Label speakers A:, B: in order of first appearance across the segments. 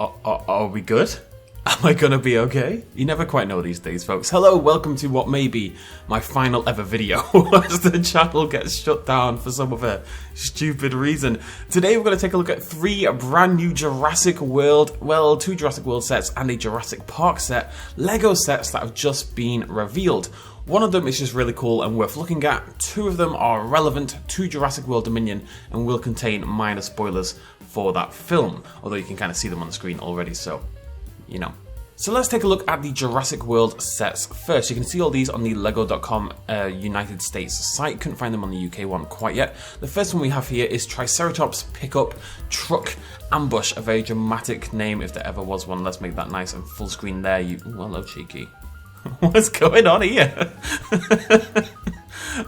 A: Are we good? Am I gonna be okay? You never quite know these days, folks. Hello, welcome to what may be my final ever video as the channel gets shut down for some other stupid reason. Today we're going to take a look at 3 brand new Jurassic World, well, 2 Jurassic World sets and a Jurassic Park set, LEGO sets that have just been revealed. One of them is just really cool and worth looking at. 2 of them are relevant to Jurassic World Dominion and will contain minor spoilers for that film, although you can kind of see them on the screen already, so you know. So let's take a look at the Jurassic World sets first. You can see all these on the Lego.com United States site. Couldn't find them on the UK one quite yet. The first one we have here is Triceratops Pickup Truck Ambush, a very dramatic name if there ever was one. Let's make that nice and full screen there. Ooh, hello, cheeky. What's going on here?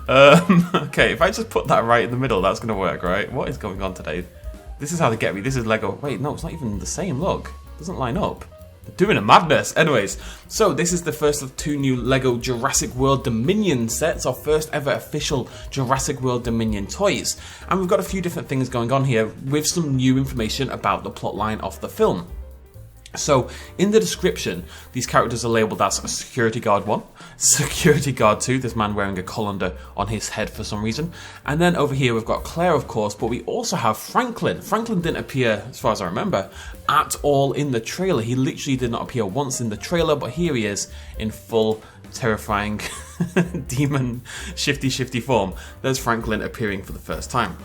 A: Okay, if I just put that right in the middle, that's going to work, right? What is going on today? This is how they get me. This is Lego. Wait, no, it's not even the same. Look, it doesn't line up. They're doing a madness. Anyways, so this is the first of 2 new LEGO Jurassic World Dominion sets, our first ever official Jurassic World Dominion toys. And we've got a few different things going on here with some new information about the plotline of the film. So, in the description, these characters are labelled as Security Guard 1, Security Guard 2, this man wearing a colander on his head for some reason, and then over here we've got Claire, of course, but we also have Franklin. Franklin didn't appear, as far as I remember, at all in the trailer. He literally did not appear once in the trailer, but here he is in full terrifying demon shifty form. There's Franklin appearing for the first time.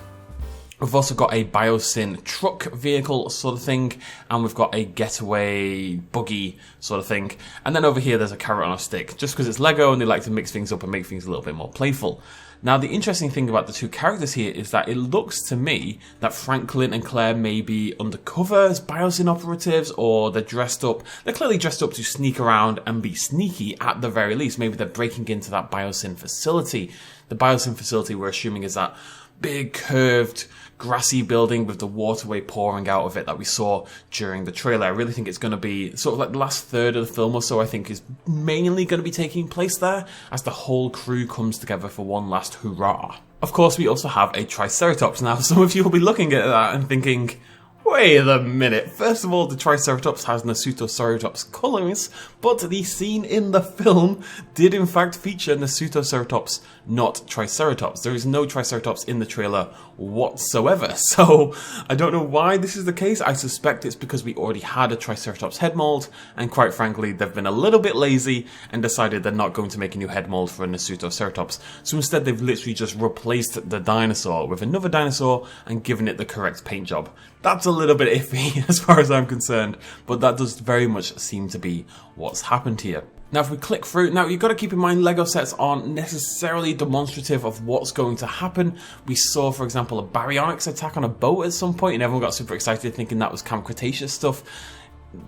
A: We've also got a biosyn truck vehicle sort of thing, and we've got a getaway buggy sort of thing. And then over here there's a carrot on a stick, just because it's Lego and they like to mix things up and make things a little bit more playful. Now the interesting thing about the 2 characters here is that it looks to me that Franklin and Claire may be undercover as biosyn operatives, or they're dressed up. They're clearly dressed up to sneak around and be sneaky at the very least. Maybe they're breaking into that biosyn facility. The biosyn facility we're assuming is that big curved grassy building with the waterway pouring out of it that we saw during the trailer. I really think it's going to be sort of like the last third of the film or so, I think, is mainly going to be taking place there as the whole crew comes together for one last hurrah. Of course, we also have a Triceratops. Now, some of you will be looking at that and thinking, wait a minute. First of all, the Triceratops has Nasutoceratops colours, but the scene in the film did in fact feature Nasutoceratops, not Triceratops. There is no Triceratops in the trailer whatsoever, so I don't know why this is the case. I suspect it's because we already had a Triceratops head mold, and quite frankly, they've been a little bit lazy and decided they're not going to make a new head mold for a Nasutoceratops. So instead, they've literally just replaced the dinosaur with another dinosaur and given it the correct paint job. That's a little bit iffy as far as I'm concerned, but that does very much seem to be what's happened here. Now if we click through, now you've got to keep in mind LEGO sets aren't necessarily demonstrative of what's going to happen. We saw, for example, a baryonyx attack on a boat at some point and everyone got super excited thinking that was Camp Cretaceous stuff.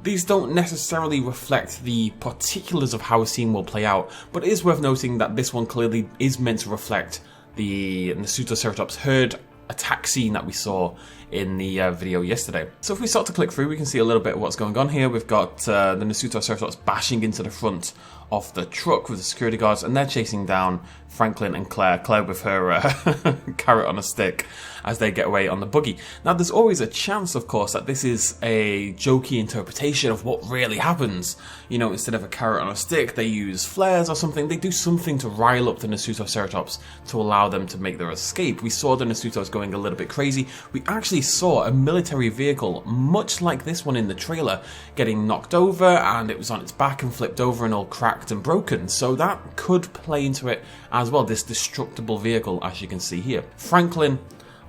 A: These don't necessarily reflect the particulars of how a scene will play out, but it is worth noting that this one clearly is meant to reflect the Nasutoceratops herd attack scene that we saw in the video yesterday. So if we start to click through, we can see a little bit of what's going on here. We've got the Nasutoceratops bashing into the front of the truck with the security guards, and they're chasing down Franklin and Claire with her carrot on a stick as they get away on the buggy. Now there's always a chance, of course, that this is a jokey interpretation of what really happens. You know, instead of a carrot on a stick, they use flares or something. They do something to rile up the Nasutoceratops to allow them to make their escape. We saw the Nasutos going a little bit crazy. We actually saw a military vehicle, much like this one in the trailer, getting knocked over, and it was on its back and flipped over and all cracked and broken. So that could play into it as well, this destructible vehicle, as you can see here. Franklin,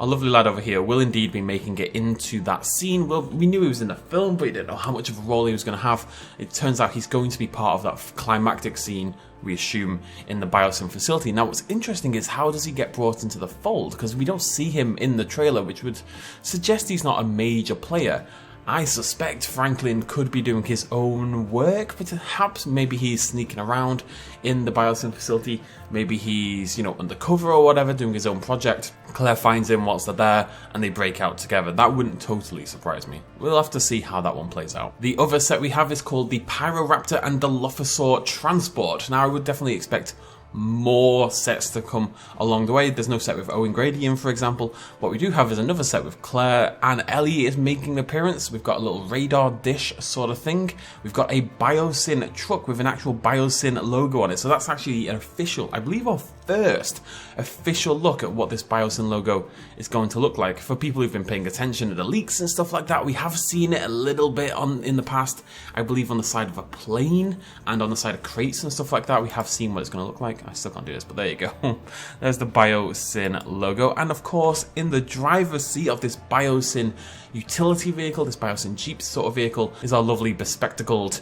A: our lovely lad over here, will indeed be making it into that scene. Well, we knew he was in the film, but we didn't know how much of a role he was going to have. It turns out he's going to be part of that climactic scene, we assume, in the biosyn facility. Now, what's interesting is how does he get brought into the fold? Because we don't see him in the trailer, which would suggest he's not a major player. I suspect Franklin could be doing his own work, but perhaps maybe he's sneaking around in the biosyn facility. Maybe he's, you know, undercover or whatever, doing his own project. Claire finds him whilst they're there, and they break out together. That wouldn't totally surprise me. We'll have to see how that one plays out. The other set we have is called the Pyroraptor and Dilophosaur Transport. Now, I would definitely expect more sets to come along the way. There's no set with Owen in, for example. What we do have is another set with Claire, and Ellie is making an appearance. We've got a little radar dish sort of thing. We've got a Biosyn truck with an actual Biosyn logo on it. So that's actually an official, I believe, our first official look at what this Biosyn logo is going to look like. For people who've been paying attention to the leaks and stuff like that, we have seen it a little bit in the past. I believe on the side of a plane and on the side of crates and stuff like that. We have seen what it's going to look like. I still can't do this, but there you go. There's the Biosyn logo. And of course, in the driver's seat of this Biosyn utility vehicle, this Biosyn Jeep sort of vehicle, is our lovely bespectacled,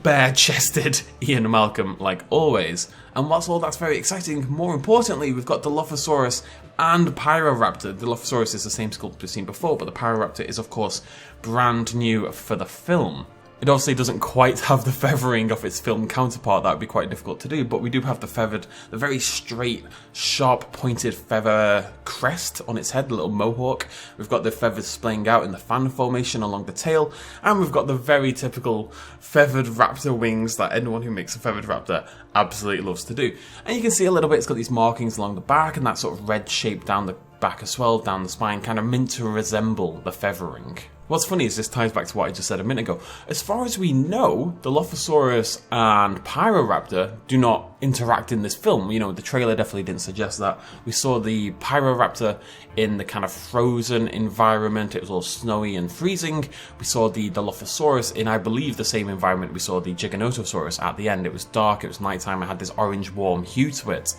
A: bare-chested Ian Malcolm, like always. And whilst all that's very exciting, more importantly, we've got Dilophosaurus and Pyroraptor. Dilophosaurus is the same sculpt we've seen before, but the Pyroraptor is, of course, brand new for the film. It obviously doesn't quite have the feathering of its film counterpart. That would be quite difficult to do, but we do have the very straight, sharp, pointed feather crest on its head, the little mohawk. We've got the feathers splaying out in the fan formation along the tail, and we've got the very typical feathered raptor wings that anyone who makes a feathered raptor absolutely loves to do. And you can see a little bit, it's got these markings along the back, and that sort of red shape down the back as well, down the spine, kind of meant to resemble the feathering. What's funny is this ties back to what I just said a minute ago. As far as we know, Dilophosaurus and Pyroraptor do not interact in this film. You know, the trailer definitely didn't suggest that. We saw the Pyroraptor in the kind of frozen environment. It was all snowy and freezing. We saw the Dilophosaurus in, I believe, the same environment we saw the Giganotosaurus at the end. It was dark, it was nighttime, it had this orange warm hue to it.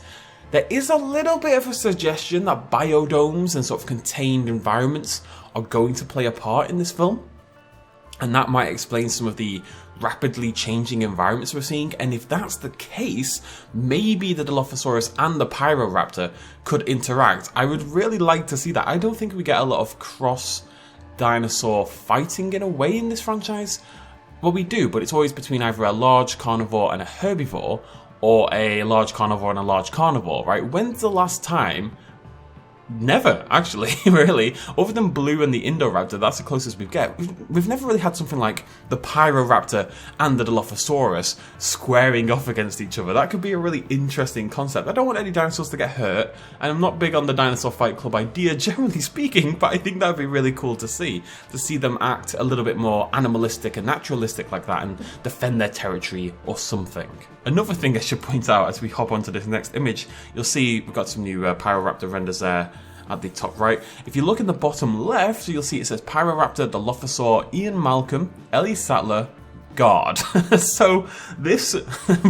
A: There is a little bit of a suggestion that biodomes and sort of contained environments are going to play a part in this film. And that might explain some of the rapidly changing environments we're seeing. And if that's the case, maybe the Dilophosaurus and the Pyroraptor could interact. I would really like to see that. I don't think we get a lot of cross-dinosaur fighting in a way in this franchise. Well, we do, but it's always between either a large carnivore and a herbivore, or a large carnivore and a large carnivore, right? When's the last time? Never, actually, really. Other than Blue and the Indoraptor, that's the closest we get. We've never really had something like the Pyroraptor and the Dilophosaurus squaring off against each other. That could be a really interesting concept. I don't want any dinosaurs to get hurt, and I'm not big on the Dinosaur Fight Club idea, generally speaking, but I think that would be really cool to see them act a little bit more animalistic and naturalistic like that and defend their territory or something. Another thing I should point out as we hop onto this next image, you'll see we've got some new Pyroraptor renders there at the top right. If you look in the bottom left, you'll see it says Pyroraptor, Dilophosaur, Ian Malcolm, Ellie Sattler, God. So this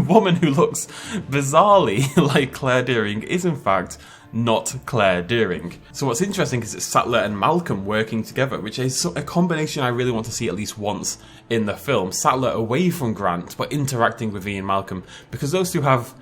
A: woman who looks bizarrely like Claire Dearing is in fact not Claire Dearing. So what's interesting is it's Sattler and Malcolm working together, which is a combination I really want to see at least once in the film. Sattler away from Grant, but interacting with Ian Malcolm, because those two have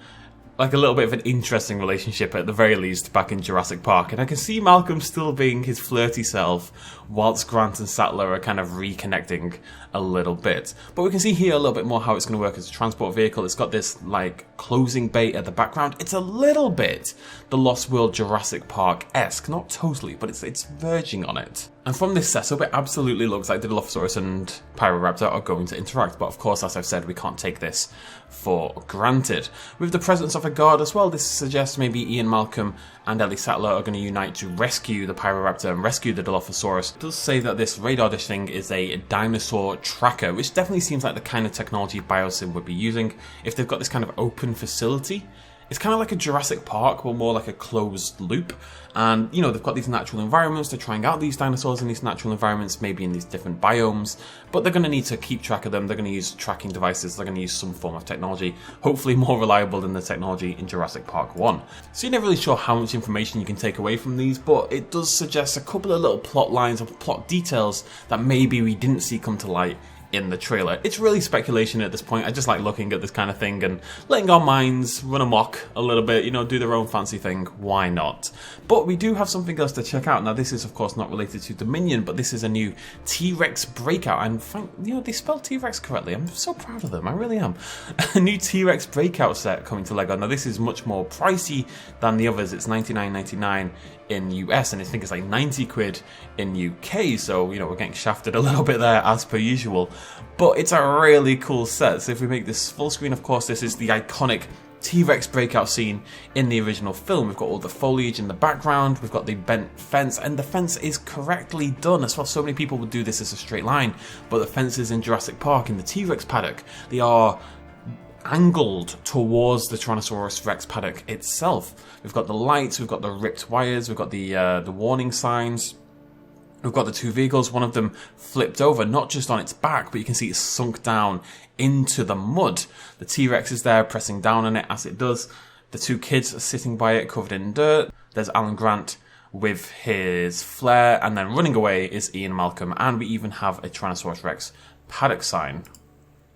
A: like a little bit of an interesting relationship at the very least back in Jurassic Park, and I can see Malcolm still being his flirty self whilst Grant and Sattler are kind of reconnecting a little bit. But we can see here a little bit more how it's going to work as a transport vehicle. It's got this like closing bay at the background. It's a little bit the Lost World Jurassic Park-esque, not totally, but it's verging on it. And from this setup, it absolutely looks like the Dilophosaurus and Pyroraptor are going to interact. But of course, as I've said, we can't take this for granted. With the presence of a guard as well, this suggests maybe Ian Malcolm and Ellie Sattler are going to unite to rescue the Pyroraptor and rescue the Dilophosaurus. It does say that this radar dish thing is a dinosaur tracker, which definitely seems like the kind of technology Biosyn would be using if they've got this kind of open facility. It's kind of like a Jurassic Park, but more like a closed loop. And, you know, they've got these natural environments. They're trying out these dinosaurs in these natural environments, maybe in these different biomes. But they're going to need to keep track of them. They're going to use tracking devices. They're going to use some form of technology, hopefully more reliable than the technology in Jurassic Park 1. So you're never really sure how much information you can take away from these, but it does suggest a couple of little plot lines or plot details that maybe we didn't see come to light in the trailer. It's really speculation at this point. I just like looking at this kind of thing and letting our minds run amok a little bit, you know, do their own fancy thing. Why not? But we do have something else to check out. Now, this is, of course, not related to Dominion, but this is a new TRex Breakout. And, you know, they spelled T-Rex correctly. I'm so proud of them. I really am. A new TRex Breakout set coming to LEGO. Now, this is much more pricey than the others. It's $99.99 in US, and I think it's like 90 quid in UK, so, you know, we're getting shafted a little bit there as per usual. But it's a really cool set. So if we make this full screen, of course, this is the iconic T-Rex breakout scene in the original film. We've got all the foliage in the background, we've got the bent fence, and the fence is correctly done as well. So many people would do this as a straight line, but the fences in Jurassic Park, in the T-Rex paddock, they are angled towards the Tyrannosaurus Rex paddock itself. We've got the lights, we've got the ripped wires, we've got the warning signs. We've got the two vehicles, one of them flipped over, not just on its back, but you can see it's sunk down into the mud. The T-Rex is there pressing down on it as it does. The two kids are sitting by it covered in dirt. There's Alan Grant with his flare, and then running away is Ian Malcolm, and we even have a Tyrannosaurus Rex paddock sign.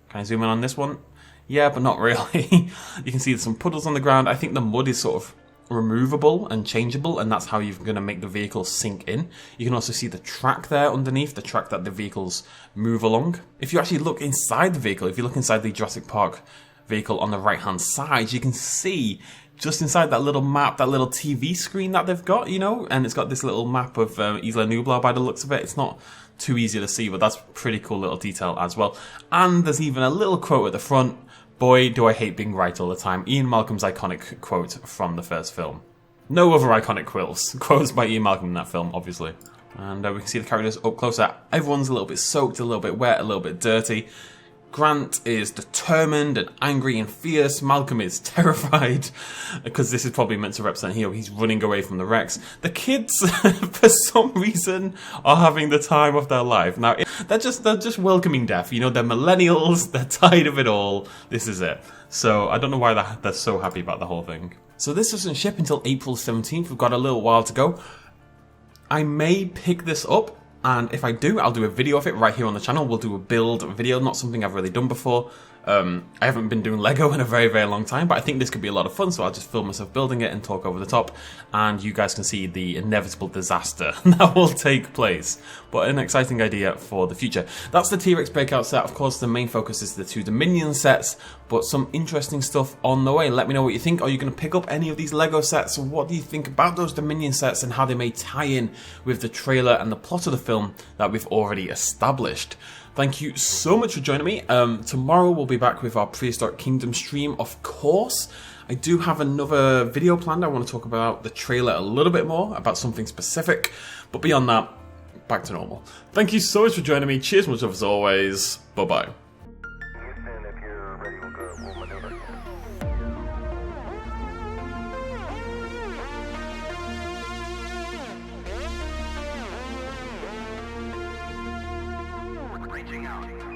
A: Can I zoom in on this one? Yeah, but not really. You can see there's some puddles on the ground. I think the mud is sort of removable and changeable, and that's how you're going to make the vehicle sink in. You can also see the track there underneath, the track that the vehicles move along. If you actually look inside the vehicle, if you look inside the Jurassic Park vehicle on the right hand side, you can see just inside that little map, that little TV screen that they've got, you know, and it's got this little map of Isla Nublar by the looks of it. It's not too easy to see, but that's pretty cool little detail as well. And there's even a little quote at the front. Boy, do I hate being right all the time. Ian Malcolm's iconic quote from the first film. No other iconic quotes by Ian Malcolm in that film, obviously. And we can see the characters up closer. Everyone's a little bit soaked, a little bit wet, a little bit dirty. Grant is determined and angry and fierce. Malcolm is terrified, because this is probably meant to represent here. He's running away from the Rex. The kids, for some reason, are having the time of their life. Now, they're just welcoming death. You know, they're millennials. They're tired of it all. This is it. So I don't know why they're so happy about the whole thing. So this doesn't ship until April 17th. We've got a little while to go. I may pick this up. And if I do, I'll do a video of it right here on the channel. We'll do a build video, not something I've really done before. I haven't been doing Lego in a very, very long time, but I think this could be a lot of fun, so I'll just film myself building it and talk over the top, and you guys can see the inevitable disaster that will take place. But an exciting idea for the future. That's the T-Rex Breakout set. Of course, the main focus is the two Dominion sets, but some interesting stuff on the way. Let me know what you think. Are you going to pick up any of these Lego sets? What do you think about those Dominion sets and how they may tie in with the trailer and the plot of the film that we've already established? Thank you so much for joining me. Tomorrow we'll be back with our Prehistoric Kingdom stream, of course. I do have another video planned. I want to talk about the trailer a little bit more, about something specific. But beyond that, back to normal. Thank you so much for joining me. Cheers, much love as always. Bye-bye.
B: Reaching out.